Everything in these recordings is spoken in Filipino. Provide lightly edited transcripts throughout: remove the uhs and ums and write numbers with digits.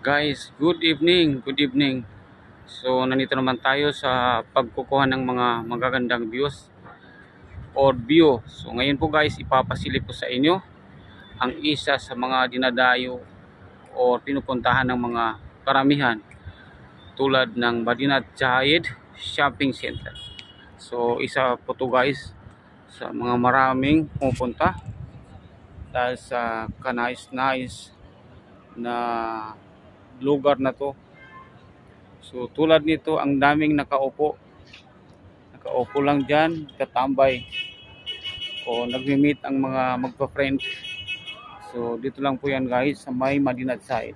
Guys, good evening, good evening. So, nandito naman tayo sa pagkukuha ng mga magagandang views or view. So, ngayon po guys, ipapasilip ko sa inyo ang isa sa mga dinadayo or pinupuntahan ng mga karamihan tulad ng Madinat Zayed Shopping Center. So, isa po to guys sa mga maraming pumupunta dahil sa kanais-nais na lugar na to. So tulad nito, ang daming nakaupo lang dyan, katambay o nagmi-meet ang mga magpa-friend. So dito lang po yan guys sa may Madinat Zayed.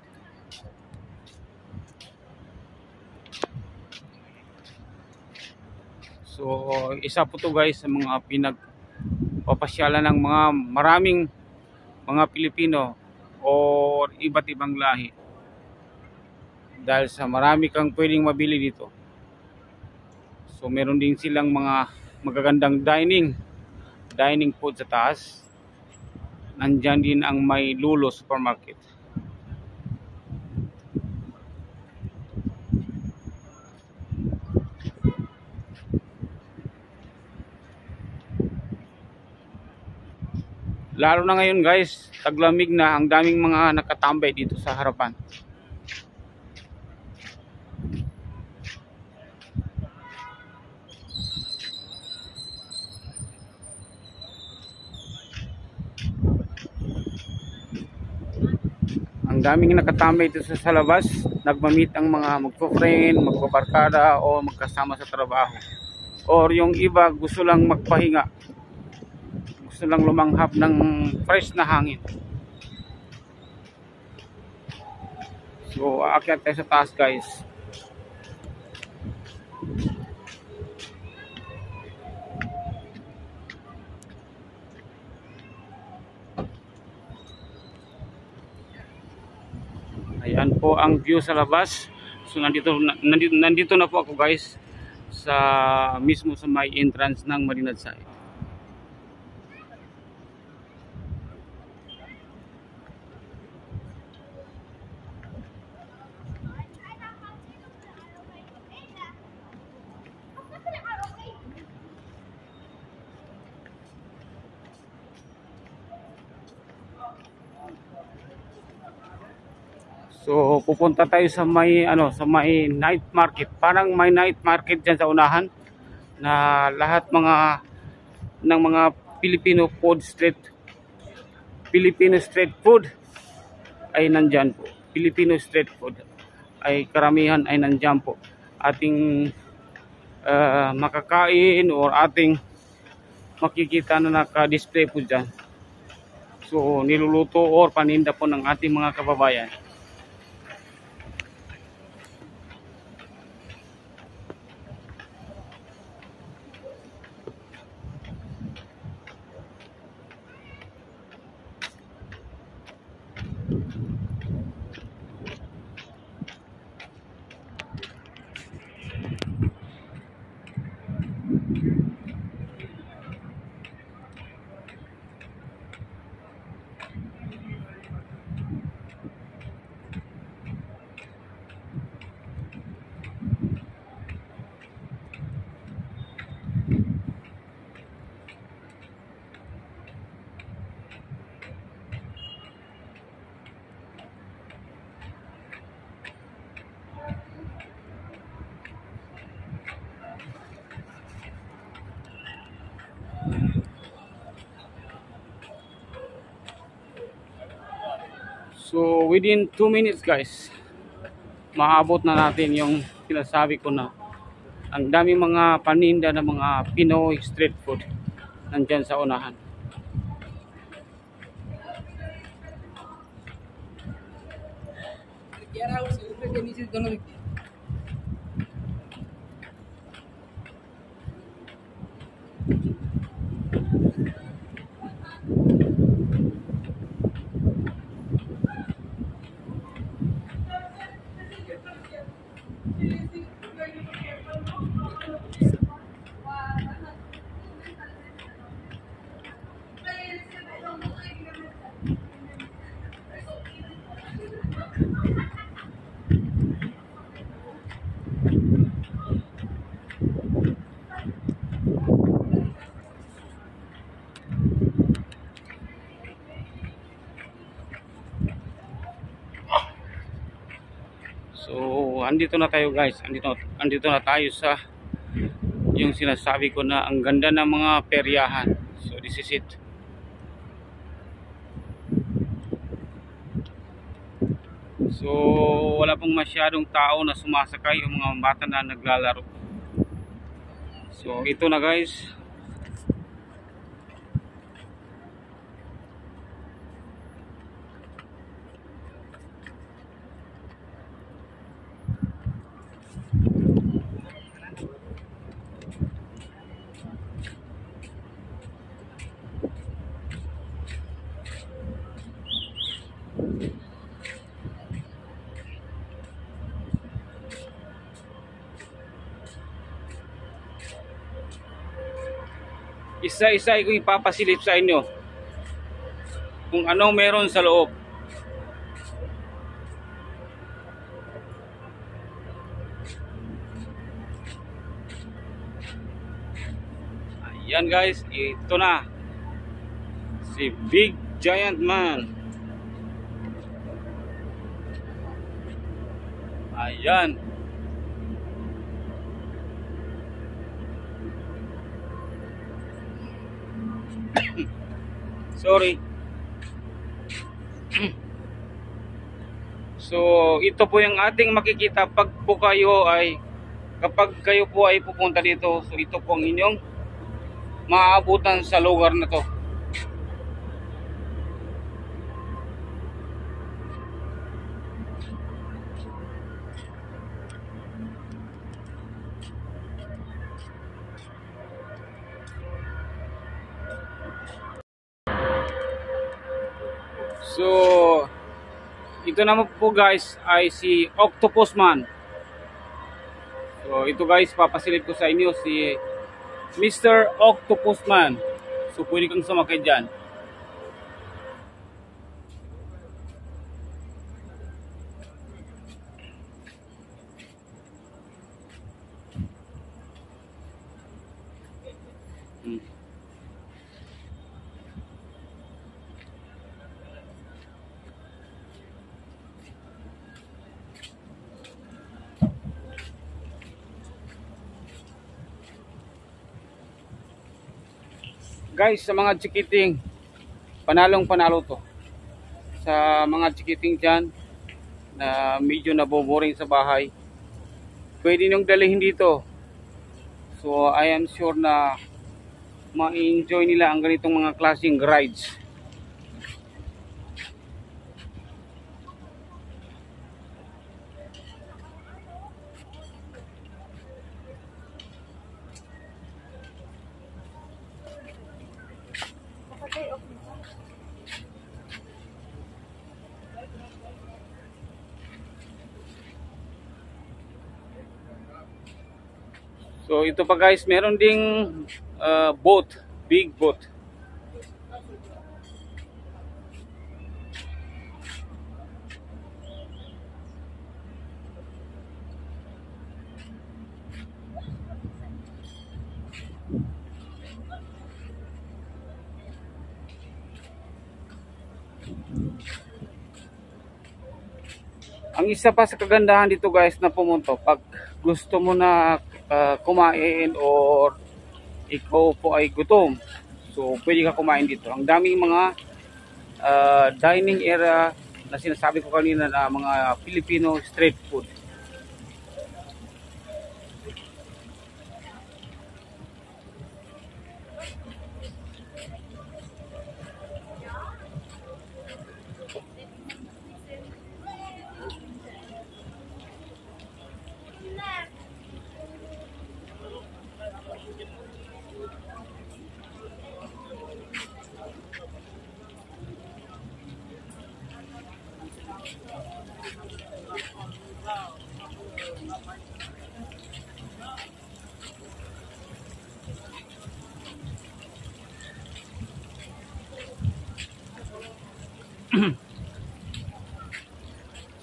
So isa po to guys sa mga pinagpapasyalan ng mga maraming mga Pilipino o iba't ibang lahi. Dahil sa marami kang pwedeng mabili dito. So meron din silang mga magagandang dining food sa taas. Nandyan din ang may Lulo Supermarket. Lalo na ngayon guys, taglamig na, ang daming mga nakatambay dito sa harapan. Ang daming nakatambay dito sa labas, nagmamit ang mga magpo-friend, magbabarkada o magkasama sa trabaho. Or yung iba gusto lang magpahinga. Gusto lang lumanghap ng fresh na hangin. So aakyat tayo sa taas guys. Ayan po ang view sa labas. So nandito na po ako guys sa mismo sa may entrance ng Madinat Zayed. So pupunta tayo sa may night market. Parang may night market diyan sa unahan na lahat ng mga Filipino street food ay nandiyan po. Filipino street food ay karamihan ay nandiyan po. Ating makakain or ating makikita na naka-display po diyan. So niluluto or paninda po ng ating mga kababayan. So within 2 minutes guys, maabot na natin yung sinasabi ko na ang dami mga paninda ng mga Pinoy street food nandyan sa unahan. So, andito na tayo guys. Andito na tayo sa yung sinasabi ko na ang ganda ng mga peryahan. So, this is it. So, wala pong masyadong tao na sumasakay, yung mga bata na naglalaro. So, ito na guys. Isa-isa ko ipapasilip sa inyo kung anong meron sa loob. Ayan guys, ito na si Big Giant Man. Ayan. Sorry. So, ito po yung ating makikita pag po kayo ay kapag kayo po ay pupunta dito. So, ito po ang inyong maaabutan sa lugar na to. So, ito naman po guys ay si Octopus Man. So, ito guys, papasilip ko sa inyo si Mr. Octopus Man. So, pwede kang sumakay dyan. Guys, sa mga chikiting, panalong panalo to. Sa mga chikiting dyan na medyo naboboring sa bahay, pwede niyong dalhin dito. So I am sure na ma-enjoy nila ang ganitong mga klaseng rides. So ito pa guys, meron ding boat, big boat. Ang isa pa sa kagandahan dito guys na pumunto, pag gusto mo na kumain or ikaw po ay gutom, so pwede ka kumain dito. Ang daming mga dining area na sinasabi ko kanina na mga Filipino street food.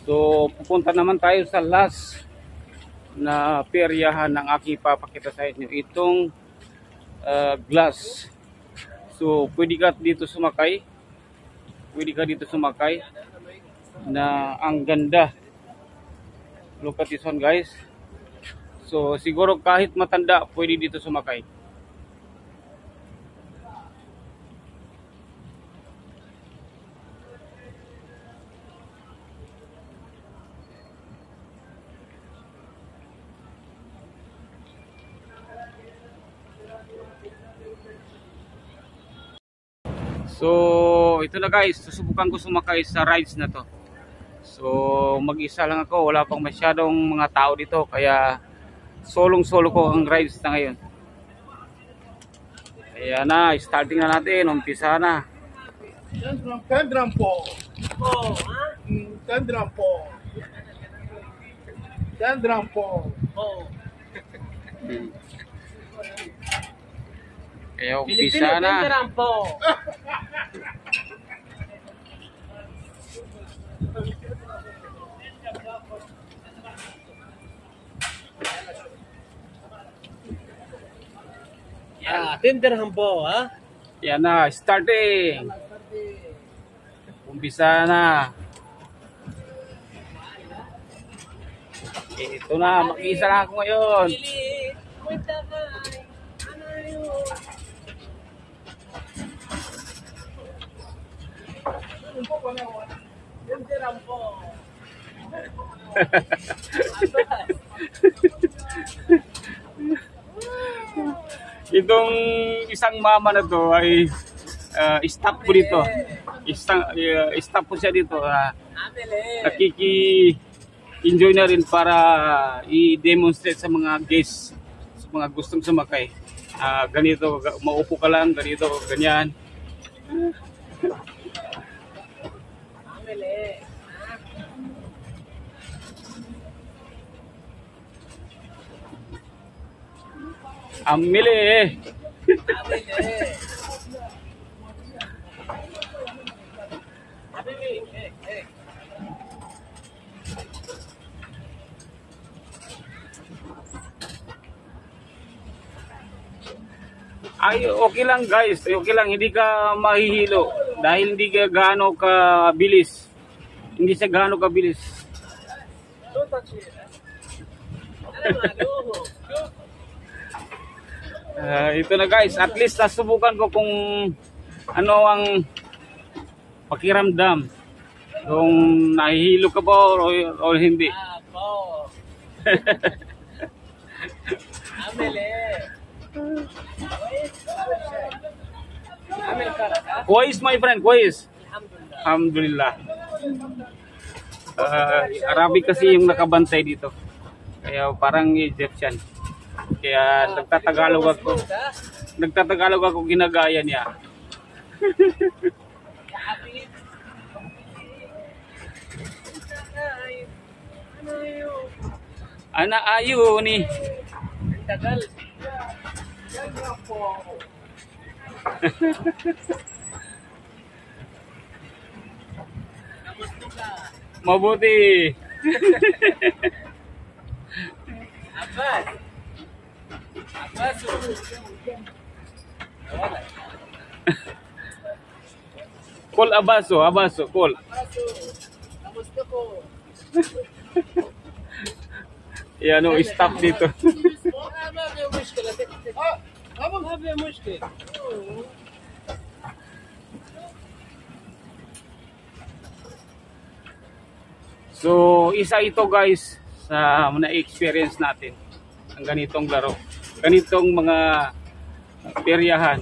So pupunta naman tayo sa last na peryahan ng aking papakita sa inyo, itong glass. So pwede ka dito sumakay, na ang ganda Look at this one guys. So siguro kahit matanda pwede dito sumakay. So ito na guys, susubukan ko sumakay sa rides na to. So mag-isa lang ako, wala pang masyadong mga tao dito, kaya solong-solo ko ang rides na ngayon. Ayan na, starting na natin, umpisa na. Tendram po. Oh, ha? Tendram po. Tendram po. Oh. Kaya umpisa na. Tendram po. Tinderham po, ha? Yan na, starting. Umpisa na. Ito na, mag-isa na ako ngayon. Tinderham po. Itong isang mama na to ay stop po dito. Stop po siya dito. Nakiki-enjoy na rin para i-demonstrate sa mga guests, sa mga gustong sumakay. Ganito, maupo ka lang, ganito, ganyan. Amili. Ay, okay lang guys, okay lang, hindi ka mahihilo dahil hindi ka gaano ka bilis. Hindi siya gaano ka bilis. Ito na guys, at least nasubukan ko kung ano ang pakiramdam, kung nahihilo ka ba o hindi. Kuwais my friend, kuwais. Alhamdulillah. Arabic kasi yung nakabantay dito, kaya parang Egyptian. Kaya nagtatagalog ako, ginagaya niya. Ana ayo ni. Tagal. Mabuti. Abbas. Call Abaso, call. Kamusta po? Yan o, stop dito. So, isa ito guys sa na-experience natin ang ganitong laro. Ganitong mga peryahan.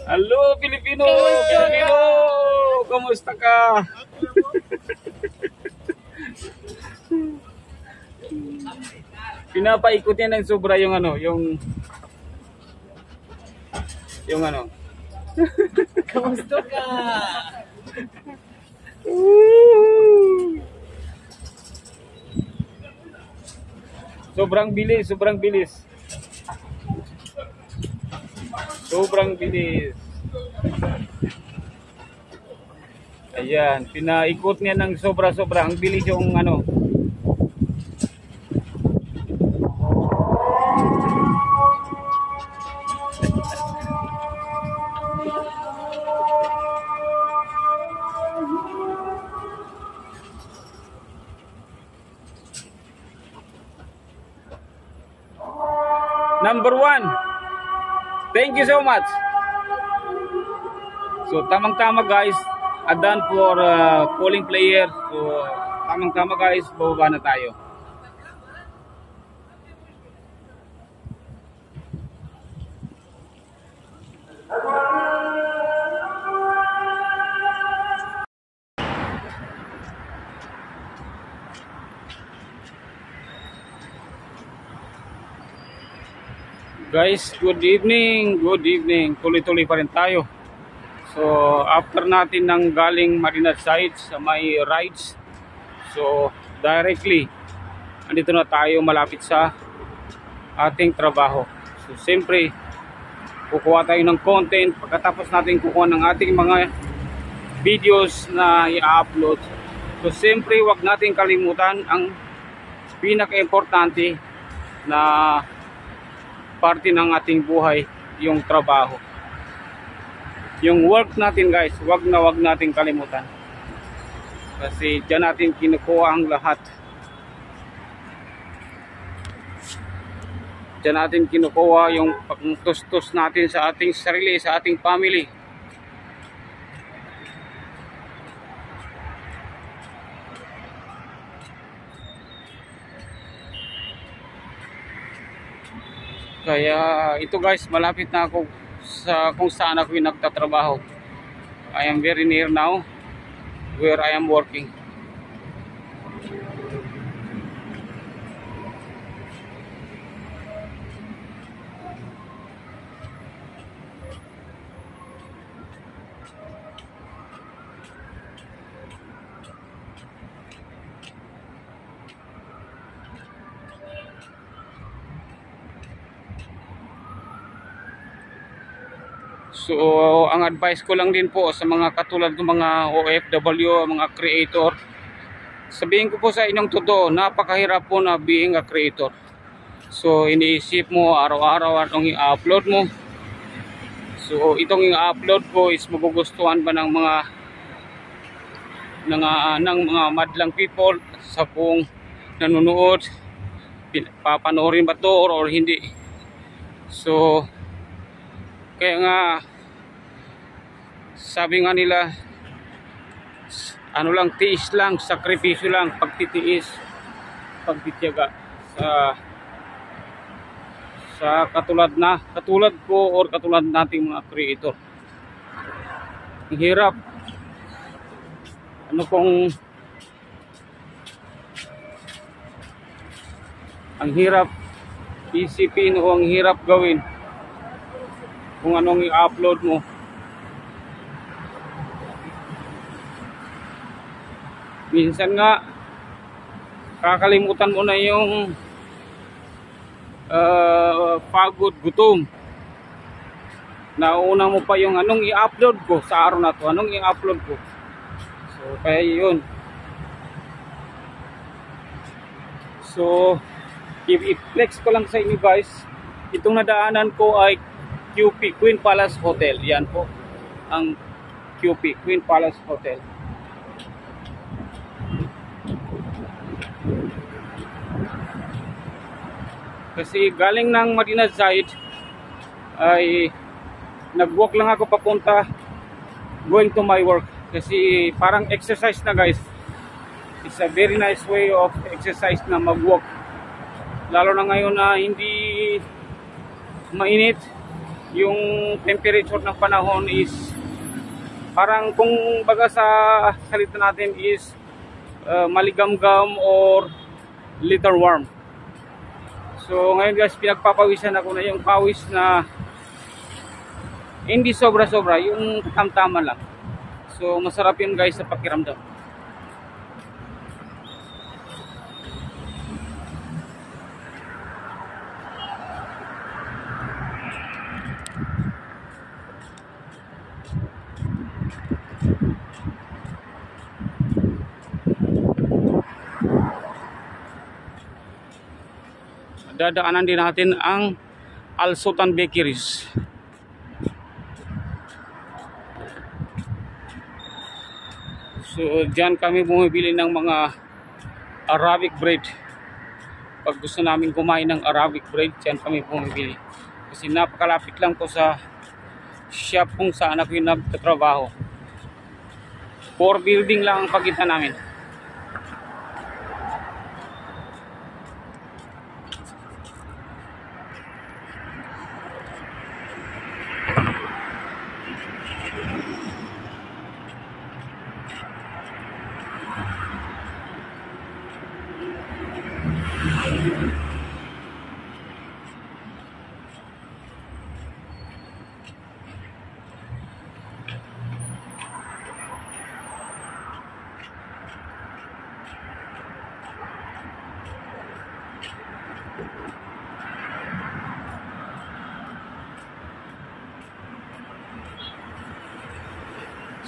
Hello, Pilipino! Pilipino! Kamusta ka? Pinapaikot niya ng sobra yung ano, yung ano. Kamusta ka? Sobrang bilis, sobrang bilis. Sobrang bilis. Ayan, pinaikot niya ng sobra-sobra. Ang bilis yung ano. Number 1. Thank you so much. So tamang-tama guys, done for polling player. So tamang-tama guys, bababa na tayo. Guys, good evening. Good evening. Tuloy-tuloy pa rin tayo. So, after natin nang galing Marina site sa may rides. So, directly andito na tayo malapit sa ating trabaho. So, siyempre kukuha tayo ng content pagkatapos natin kukuha ng ating mga videos na i-upload. So, siyempre wag natin kalimutan ang pinaka-importante na parte ng ating buhay, yung trabaho. Yung work natin guys, wag natin kalimutan. Kasi diyan natin kinukuha ang lahat. Diyan natin kinukuha yung pagtustos natin sa ating sarili, sa ating family. Kaya ito guys, malapit na ako sa kung saan ako yung nagtatrabaho. I am very near now where I am working. So, ang advice ko lang din po sa mga katulad ng mga OFW, mga creator, sabihin ko po sa inyong totoo, napakahirap po na being a creator. So, iniisip mo araw-araw anong i-upload mo. So, itong i-upload ko is magugustuhan ba ng mga madlang people sa buong nanonood, papanoorin ba to or hindi. So, kaya nga sabi nga nila, ano lang, tiis lang, sakripisyo lang, pagtitiis, pagtitiyaga sa katulad ko or katulad nating mga creator. Ang hirap. Ang hirap isipin o ang hirap gawin kung anong i-upload mo. Minsan nga kakalimutan mo na yung pagod, gutom. Nauna mo pa yung anong i-upload ko sa araw na to, anong i-upload ko. So kaya yun. So i-flex ko lang sa inyo guys, itong nadaanan ko ay QP, Queen Palace Hotel. Yan po ang QP, Queen Palace Hotel. Kasi galing ng Marina side ay nag-walk lang ako papunta going to my work. Kasi parang exercise na guys. It's a very nice way of exercise na mag-walk. Lalo na ngayon na hindi mainit. Yung temperature ng panahon is parang kung baga sa salita natin is maligamgam or little warm. So ngayon guys, pinagpapawisan ako na yung pawis na hindi sobra-sobra, yung tamtama lang. So masarap yun guys sa pakiramdam. Dadaanan din natin ang Al Sultan Bakeries. So diyan kami bumibili ng mga Arabic bread. Pag gusto namin kumain ng Arabic bread, dyan kami bumibili. Kasi napakalapit lang po sa shop kung saan ako yung nagtatrabaho. 4 building lang ang pagitan namin.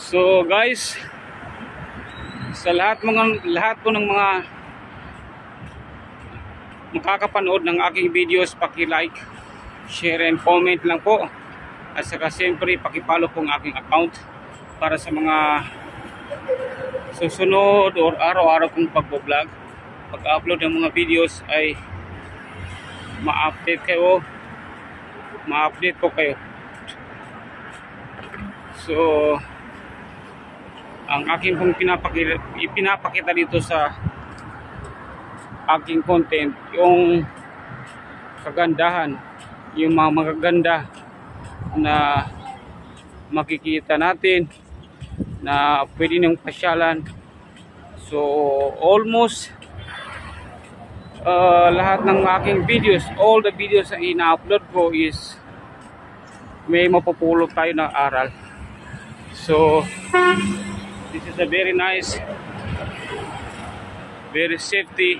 So guys, sa lahat po ng mga makakapanood ng aking videos, paki-like, share and comment lang po. At saka siyempre paki-follow po ang aking account para sa mga susunod or araw-araw kong pagbo-vlog. Pag-upload ng mga videos ay ma-update po kayo. So ang aking pong pinapakita dito sa aking content, yung kagandahan, yung mga magaganda na makikita natin na pwede niyong pasyalan. So almost lahat ng aking videos, all the videos na ina-upload ko is may mapupulot tayo ng aral. So this is a very nice, very safety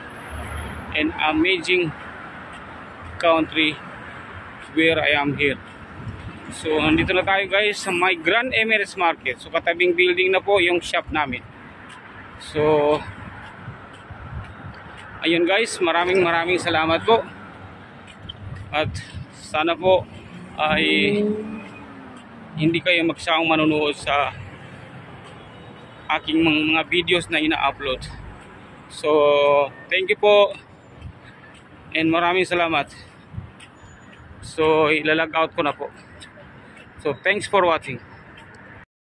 and amazing country where I am here. So nandito na tayo guys sa my Grand Emirates Market. So katabing building na po yung shop namin. So ayun guys, maraming salamat po. At sana po ay hindi kayo magsawang manonood sa aking mga videos na ina-upload. So thank you po and maraming salamat. So ilalag out ko na po. So thanks for watching.